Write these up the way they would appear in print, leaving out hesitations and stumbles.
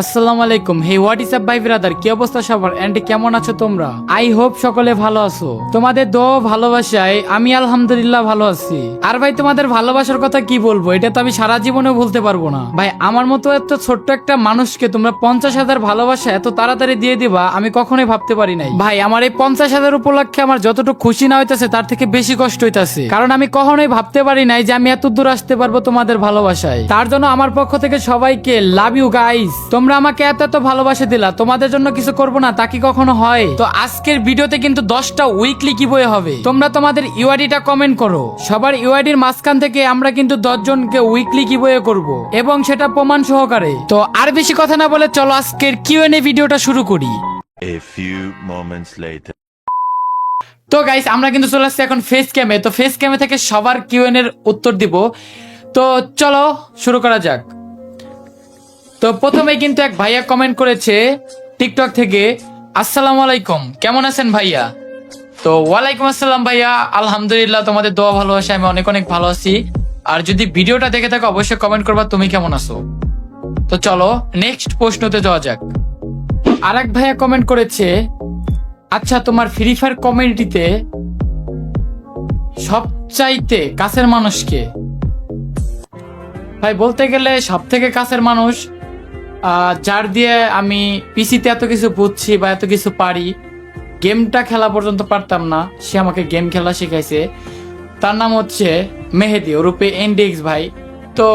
আসসালামু আলাইকুম। হে what is up ভাই ব্রাদার, কি অবস্থা সবার এন্ড কেমন আছো তোমরা? আই হোপ সকলে ভালো আছো। তোমাদের দোয়া ও ভালোবাসায় আমি আলহামদুলিল্লাহ ভালো আছি। আর ভাই তোমাদের ভালোবাসার কথা কি বলবো, এটা তো আমি সারা জীবনেও ভুলতে পারবো না ভাই। আমার মতো এত ছোট্ট একটা মানুষকে তোমরা 50,000 ভালোবাসা এত তাড়াতাড়ি দিয়ে দিবা, আমি কখনোই ভাবতে পারি নাই ভাই। আমার এই 50,000 উপলক্ষে আমার যতটুকু খুশি না হইতাছে তার থেকে বেশি কষ্ট হইতাছে, কারণ আমি কখনোই ভাবতে পারি নাই যে আমি এত দূর আসতে পারবো তোমাদের ভালোবাসায়। তার জন্য আমার পক্ষ থেকে সবাইকে লাভ ইউ গাইস। তোমরা আমাকে এত এত ভালোবাসা দিলা, তোমাদের জন্য কিছু করব না তা কি কখনো হয়? তো আজকের ভিডিওতে কিন্তু 10টা উইকলি গিভওয়ে হবে। তোমরা তোমাদের ইউআইডিটা কমেন্ট করো। সবার ইউআইডির মাঝখান থেকে আমরা কিন্তু 10 জনকে উইকলি গিভওয়ে করব, এবং সেটা প্রমাণ সহকারে। তো আর বেশি কথা না বলে চলো আজকের কিউএনএ ভিডিওটা শুরু করি। A few moments later. তো গাইস আমরা কিন্তু চলে আসছি এখন ফেস ক্যামে। তো ফেস ক্যামে থেকে সবার কিউএন এর উত্তর দিব। তো চলো শুরু করা যাক। তো প্রথমে কিন্তু এক ভাইয়া কমেন্ট করেছে টিকটক থেকে, আসসালামু আলাইকুম, কেমন আছেন ভাইয়া? তো ওয়ালাইকুম আসসালাম ভাইয়া, আলহামদুলিল্লাহ, তোমাদের দোয়া ভালোবাসা আমি অনেক অনেক ভালো আছি। আর যদি ভিডিওটা দেখে থাকো অবশ্যই কমেন্ট করবা তুমি কেমন আছো। তো চলো নেক্সট প্রশ্নতে যাওয়া যাক। আরেক ভাইয়া কমেন্ট করেছে, আচ্ছা তোমার ফ্রি ফায়ার কমিউনিটিতে সবচাইতে কাছের মানুষকে? ভাই বলতে গেলে সব থেকে কাছের মানুষ যার দিয়ে আমি পিসিতে এত কিছু বুঝছি বা এত কিছু পারি, গেমটা খেলা পর্যন্ত পারতাম না, সে আমাকে গেম খেলা শিখাইছে, তার নাম হচ্ছে মেহেদি ওরূপে এনডিএক্স ভাই। তো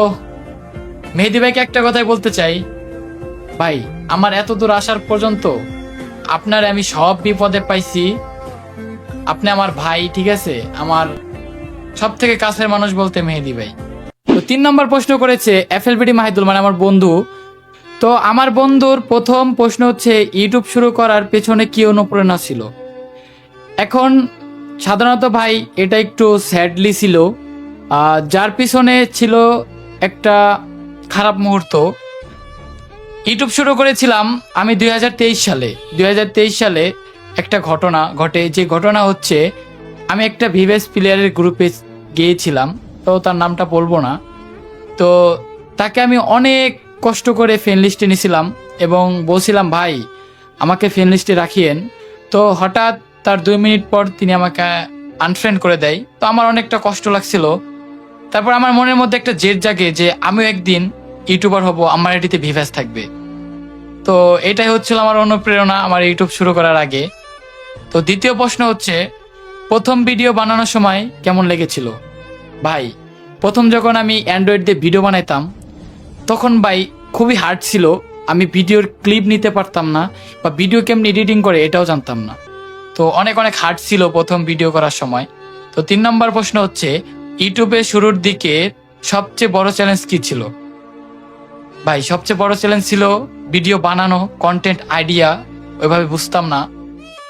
মেহেদি ভাইকে একটা কথাই বলতে চাই, ভাই আমার এত দূর আসার পর্যন্ত আপনার আমি সব বিপদে পাইছি, আপনি আমার ভাই, ঠিক আছে? আমার সব থেকে কাছের মানুষ বলতে মেহেদি ভাই। তো 3 নম্বর প্রশ্ন করেছে এফএলবিডি মাহিদুল, মানে আমার বন্ধু। তো আমার বন্ধুর প্রথম প্রশ্ন হচ্ছে ইউটিউব শুরু করার পেছনে কি অনুপ্রেরণা ছিল? এখন সাধারণত ভাই এটা একটু স্যাডলি ছিল, যার পিছনে ছিল একটা খারাপ মুহূর্ত। ইউটিউব শুরু করেছিলাম আমি 2023 সালে। 2023 সালে একটা ঘটনা ঘটে, যে ঘটনা হচ্ছে আমি একটা ভিভেস প্লেয়ারের গ্রুপে গিয়েছিলাম, তো তার নামটা বলবো না। তো তাকে আমি অনেক কষ্ট করে ফ্রেন্ড লিস্টে নিয়েছিলাম এবং বলছিলাম ভাই আমাকে ফ্রেন্ড লিস্টে রাখিয়েন। তো হঠাৎ তার 2 মিনিট পর তিনি আমাকে আনফ্রেন্ড করে দেয়। তো আমার অনেকটা কষ্ট লাগছিল। তারপর আমার মনের মধ্যে একটা জেদ জাগে যে আমিও একদিন ইউটিউবার হব, আমার এটিতে ভিভ্যাস থাকবে। তো এটাই হচ্ছিল আমার অনুপ্রেরণা আমার ইউটিউব শুরু করার আগে। তো দ্বিতীয় প্রশ্ন হচ্ছে প্রথম ভিডিও বানানোর সময় কেমন লেগেছিল? ভাই প্রথম যখন আমি অ্যান্ড্রয়েড দিয়ে ভিডিও বানাইতাম তখন ভাই খুবই হার্ড ছিল। আমি ভিডিওর ক্লিপ নিতে পারতাম না, বা ভিডিও কেমনি এডিটিং করে এটাও জানতাম না। তো অনেক অনেক হার্ড ছিল প্রথম ভিডিও করার সময়। তো 3 নম্বর প্রশ্ন হচ্ছে ইউটিউবের শুরুর দিকে সবচেয়ে বড় চ্যালেঞ্জ কি ছিল? ভাই সবচেয়ে বড় চ্যালেঞ্জ ছিল ভিডিও বানানো, কন্টেন্ট আইডিয়া ওইভাবে বুঝতাম না,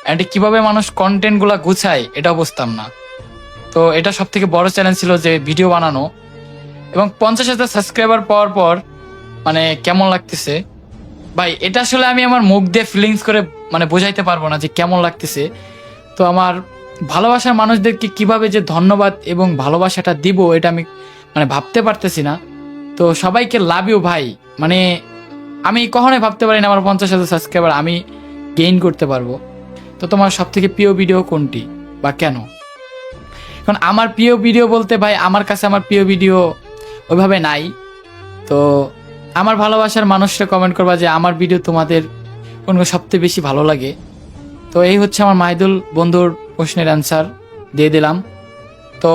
অ্যান্ড কিভাবে মানুষ কন্টেন্টগুলো গুছায় এটাও বুঝতাম না। তো এটা সব থেকে বড় চ্যালেঞ্জ ছিল যে ভিডিও বানানো। এবং 50,000 সাবস্ক্রাইবার পাওয়ার পর মানে কেমন লাগতেছে ভাই, এটা আসলে আমি আমার মুখ দিয়ে ফিলিংস করে মানে বোঝাইতে পারবো না যে কেমন লাগতেছে। তো আমার ভালোবাসার মানুষদেরকে কিভাবে যে ধন্যবাদ এবং ভালোবাসাটা দিব এটা আমি মানে ভাবতে পারতেছি না। তো সবাইকে লাভ ইউ ভাই। মানে আমি কখনোই ভাবতে পারি না আমার 50,000 সাবস্ক্রাইবার আমি গেইন করতে পারবো। তো তোমার সব থেকে প্রিয় ভিডিও কোনটি বা কেন? এখন আমার প্রিয় ভিডিও বলতে ভাই আমার কাছে আমার প্রিয় ভিডিও ওইভাবে নাই। তো আমার ভালোবাসার মানুষরা কমেন্ট করবা যে আমার ভিডিও তোমাদের কোন সবচেয়ে বেশি ভালো লাগে। তো এই হচ্ছে আমার মাহিদুল বন্ধুর প্রশ্নের অ্যান্সার দিয়ে দিলাম। তো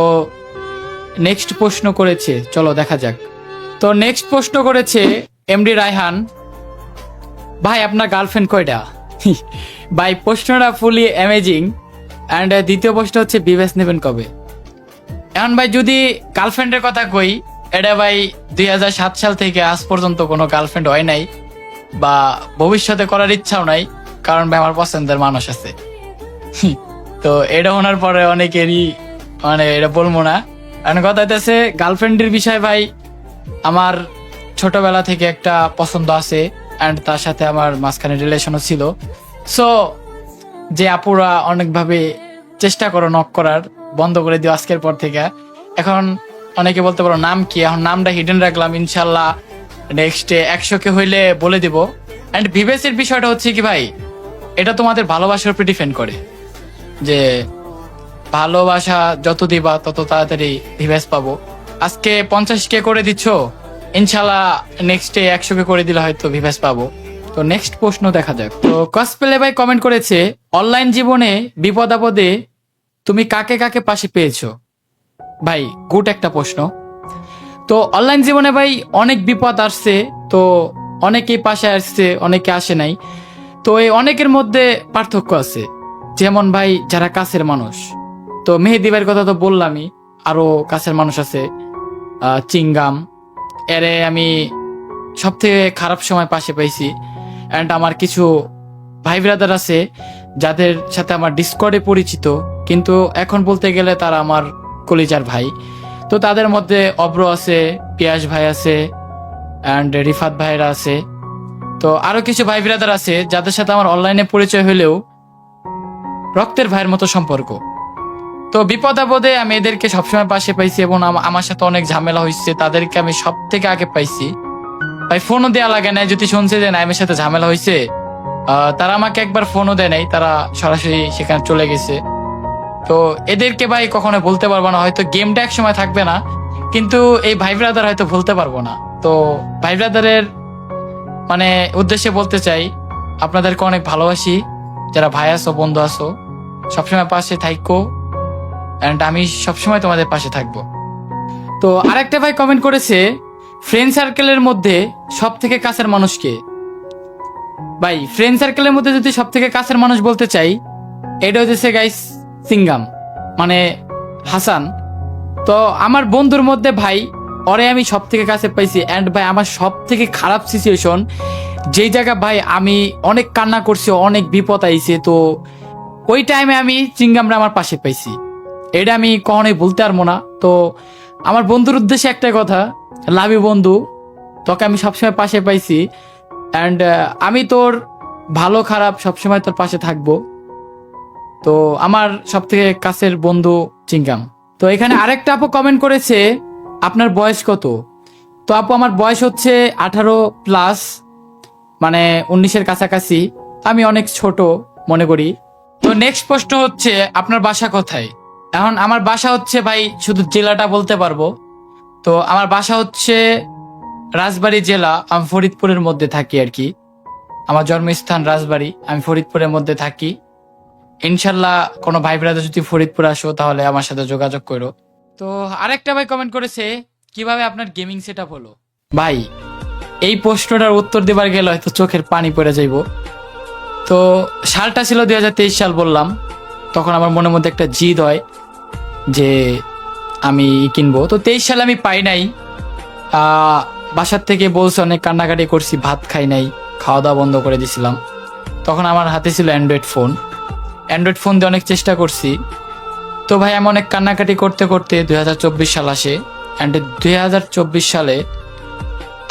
নেক্সট প্রশ্ন করেছে, চলো দেখা যাক। তো নেক্সট প্রশ্ন করেছে এমডি রায়হান, ভাই আপনার গার্লফ্রেন্ড কয়টা? ভাই প্রশ্নটা ফুলি অ্যামেজিং। অ্যান্ড দ্বিতীয় প্রশ্ন হচ্ছে বিবেস নেবেন কবে? এখন ভাই যদি গার্লফ্রেন্ডের কথা কই, এটা ভাই 2007 সাল থেকে আজ পর্যন্ত কোনো গার্লফ্রেন্ড হয় নাই, বা ভবিষ্যতে করার ইচ্ছাও নাই, কারণ ভাই আমার পছন্দের মানুষ আছে। তো এটা শোনার পরে অনেকেরই মানে এটা বলবো না। এখন কথা হইতেছে গার্লফ্রেন্ডের বিষয় ভাই, আমার ছোটবেলা থেকে একটা পছন্দ আছে, অ্যান্ড তার সাথে আমার মাঝখানে রিলেশনও ছিল। সো যে আপুরা অনেকভাবে চেষ্টা করো নক করার, বন্ধ করে দিও আজকের পর থেকে। এখন অনেকে বলতে পারো নাম কি, এখন নামটা হিডেন রাখলাম, ইনশাল্লাহ নেক্সটে 100 কে হইলে বলে দিব। অ্যান্ড ভিভেসের বিষয়টা হচ্ছে কি ভাই, এটা তোমাদের ভালোবাসার উপর ডিপেন্ড করে, যে ভালোবাসা যত দিবা তত তাড়াতাড়ি ভিভেস পাবো। আজকে 50K করে দিচ্ছ, ইনশাল্লাহ নেক্সট ডে 100K করে দিলে হয়তো ভিভেস পাবো। তো নেক্সট প্রশ্ন দেখা যাক। তো কসপ্লে ভাই কমেন্ট করেছে, অনলাইন জীবনে বিপদ আপদে তুমি কাকে কাকে পাশে পেয়েছো? ভাই গুড একটা প্রশ্ন। তো অনলাইন জীবনে ভাই অনেক বিপদ আসছে, তো অনেকেই পাশে আসছে, অনেকে আসে নাই। তো এই অনেকের মধ্যে পার্থক্য আছে। যেমন ভাই যারা কাছের মানুষ, তো মেহেদি ভাইয়ের কথা তো বললামই, আরো কাছের মানুষ আছে, চিঙ্গাম, এরে আমি সব থেকে খারাপ সময় পাশে পাইছি। অ্যান্ড আমার কিছু ভাই ব্রাদার আছে যাদের সাথে আমার ডিসকর্ডে পরিচিত, কিন্তু এখন বলতে গেলে তারা আমার কলিজার ভাই। তো তাদের মধ্যে অব্র আছে, পিয়াস ভাই আছে, অ্যান্ড রিফাত ভাইরা আছে। তো আরো কিছু ভাই ব্রাদার আছে যাদের সাথে আমার অনলাইনে পরিচয় হলেও রক্তের ভাইয়ের মতো সম্পর্ক। তো বিপদ আপদে আমি এদেরকে সবসময় পাশে পাইছি, এবং আমার সাথে অনেক ঝামেলা হয়েছে, তাদেরকে আমি সব থেকে আগে পাইছি। ভাই ফোনও দেওয়া লাগে না, যদি শুনছে যে নাইমের সাথে ঝামেলা হয়েছে, তারা আমাকে একবার ফোনও দেয় নাই, তারা সরাসরি সেখানে চলে গেছে। তো এদেরকে ভাই কখনো বলতে পারবো না, হয়তো গেমটা এক সময় থাকবে না, কিন্তু এই ভাই ব্রাদার হয়তো ভুলতে পারবো না। তো ভাই ব্রাদারের মানে উদ্দেশ্যে বলতে চাই, আপনাদেরকে অনেক ভালোবাসি, যারা ভাই আছো, বন্ধু আছো, সবসময় পাশে থাকো, অ্যান্ড আমি সবসময় তোমাদের পাশে থাকবো। তো আরেকটা ভাই কমেন্ট করেছে, ফ্রেন্ড সার্কেলের মধ্যে সব থেকে কাছের মানুষকে? ভাই ফ্রেন্ড সার্কেলের মধ্যে যদি সব থেকে কাছের মানুষ বলতে চাই, এটা হচ্ছে গাইস সিঙ্গাম, মানে হাসান। তো আমার বন্ধুর মধ্যে ভাই ওরে আমি সব থেকে কাছে পাইছি। অ্যান্ড ভাই আমার সব থেকে খারাপ সিচুয়েশন, যেই জায়গা ভাই আমি অনেক কান্না করছি, অনেক বিপদ আইছে, তো ওই টাইমে আমি চিঙ্গামরা আমার পাশে পাইছি, এটা আমি কখনোই বলতে পারবো না। তো আমার বন্ধুর উদ্দেশ্যে একটা কথা, লাভ ইউ বন্ধু, তোকে আমি সবসময় পাশে পাইছি, অ্যান্ড আমি তোর ভালো খারাপ সবসময় তোর পাশে থাকবো। তো আমার সব থেকে কাছের বন্ধু চিঙ্গাম। তো এখানে আরেকটা আপু কমেন্ট করেছে, আপনার বয়স কত? তো আপু আমার বয়স হচ্ছে 18+, মানে 19-এর কাছাকাছি। আমি অনেক ছোট মনে করি। তো নেক্সট প্রশ্ন হচ্ছে, আপনার বাসা কোথায়? এখন আমার বাসা হচ্ছে ভাই, শুধু জেলাটা বলতে পারবো। তো আমার বাসা হচ্ছে রাজবাড়ী জেলা, আমি ফরিদপুরের মধ্যে থাকি আর কি। আমার জন্মস্থান রাজবাড়ী, আমি ফরিদপুরের মধ্যে থাকি। ইনশাল্লাহ কোনো ভাই ব্রাদার যদি ফরিদপুর আসো তাহলে আমার সাথে যোগাযোগ করো। তো আরেকটা ভাই কমেন্ট করেছে, কিভাবে আপনার গেমিং সেট আপ হলো? ভাই এই প্রশ্নটার উত্তর দেবার গেলে হয়তো চোখের পানি পড়ে যাইব। তো সালটা ছিল 2023 সাল বললাম, তখন আমার মনের মধ্যে একটা জিদ হয় যে আমি কিনবো। তো 23 সালে আমি পাই নাই, বাসার থেকে বলছে, অনেক কান্নাকাটি করছি, ভাত খাই নাই, খাওয়া দাওয়া বন্ধ করে দিছিলাম। তখন আমার হাতে ছিল অ্যান্ড্রয়েড ফোন দিয়ে অনেক চেষ্টা করছি। তো ভাই আমি অনেক কান্নাকাটি করতে করতে 2024 সাল আসে। অ্যান্ড 2024 সালে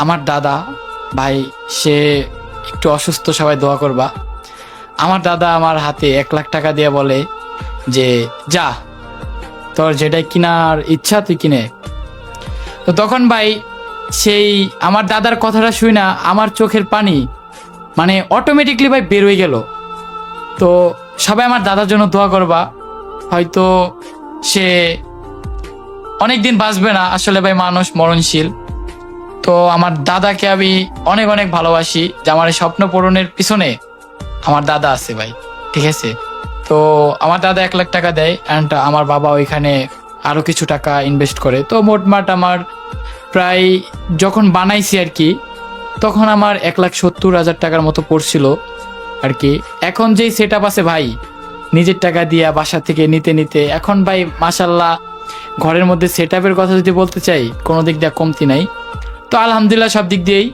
আমার দাদা, ভাই সে একটু অসুস্থ, সবাই দোয়া করবা। আমার দাদা আমার হাতে 1 লাখ টাকা দিয়ে বলে যে যা, তোর যেটাই কেনার ইচ্ছা তুই কিনে। তো তখন ভাই সেই আমার দাদার কথাটা শুই না, আমার চোখের পানি মানে অটোমেটিকলি ভাই বের হয়ে গেল। তো সবাই আমার দাদার জন্য দোয়া করবা, হয়তো সে অনেক দিন বাঁচবে না, আসলে ভাই মানুষ মরণশীল। তো আমার দাদাকে আমি অনেক অনেক ভালোবাসি, যে আমার এই স্বপ্ন পূরণের পিছনে আমার দাদা আছে ভাই, ঠিক আছে। তো আমার দাদা 1 লাখ টাকা দেয়, অ্যান্ড আমার বাবা ওইখানে আরো কিছু টাকা ইনভেস্ট করে। তো মোটমাট আমার প্রায় যখন বানাইছি আর কি, তখন আমার 1,70,000 টাকার মতো পড়ছিল আর কি। এখন যেই সেট আপ আছে ভাই, নিজের টাকা দিয়া বাসা থেকে নিতে নিতে এখন ভাই মাশাল্লাহ, ঘরের মধ্যে সেট আপের কথা যদি বলতে চাই, কোনো দিক দিয়ে কমতি নাই। তো আলহামদুলিল্লাহ সব দিক দিয়েই।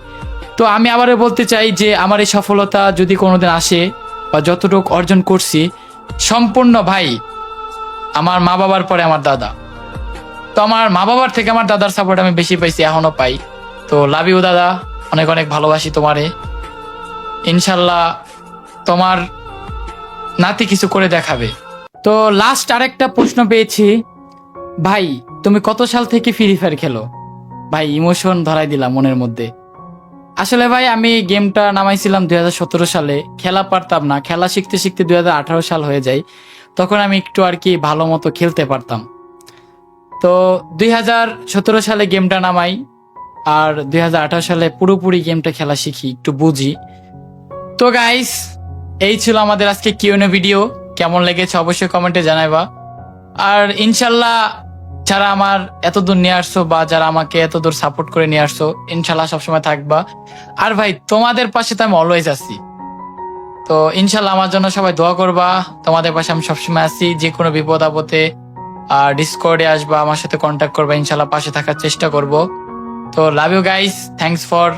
তো আমি আবারও বলতে চাই যে আমার এই সফলতা যদি কোনোদিন আসে, বা যতটুকু অর্জন করছি, সম্পূর্ণ ভাই আমার মা বাবার পরে আমার দাদা। তো আমার মা বাবার থেকে আমার দাদার সাপোর্ট আমি বেশি পাইছি, এখনো পাই। তো লাভ ইউ দাদা, অনেক অনেক ভালোবাসি তোমারে। ইনশাল্লাহ তোমার নাতি কিছু করে দেখাবে। তো লাস্ট আরেকটা প্রশ্ন পেয়েছি, ভাই তুমি কত সাল থেকে ফ্রি ফায়ার খেলো? ভাই ইমোশন ধরাই দিলাম মনের মধ্যে। আসলে ভাই আমি গেমটা নামাইছিলাম 2017 সালে, খেলা পারতাম না, খেলা শিখতে শিখতে 2018 সাল হয়ে যায়, তখন আমি একটু আর কি ভালো মতো খেলতে পারতাম। তো 2017 সালে গেমটা নামাই, আর 2018 সালে পুরোপুরি গেমটা খেলা শিখি, একটু বুঝি। তো গাইস, এই ছিল আমাদের আজকে কিউএনএ ভিডিও। কেমন লেগেছে অবশ্যই কমেন্টে জানাইবা। আর ইনশাল্লাহ যারা আমার এত দূর নিয়ে আসছো বা যারা আমাকে এত দূর সাপোর্ট করে নিয়ে আসছো, ইনশাল্লাহ সবসময় থাকবা। আর ভাই তোমাদের পাশে তো আমি অলওয়েজ আছি। তো ইনশাল্লাহ আমার জন্য সবাই দোয়া করবা, তোমাদের পাশে আমি সবসময় আছি। যে কোনো বিপদ আপদে ডিসকর্ডে আসবা, আমার সাথে কন্ট্যাক্ট করবা, ইনশাল্লাহ পাশে থাকার চেষ্টা করব। তো love you guys, thanks for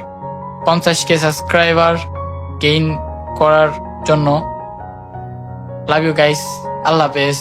50K subscriber gain করার জন্য। লাভ ইউ গাইস, আল্লাহ হাফেজ।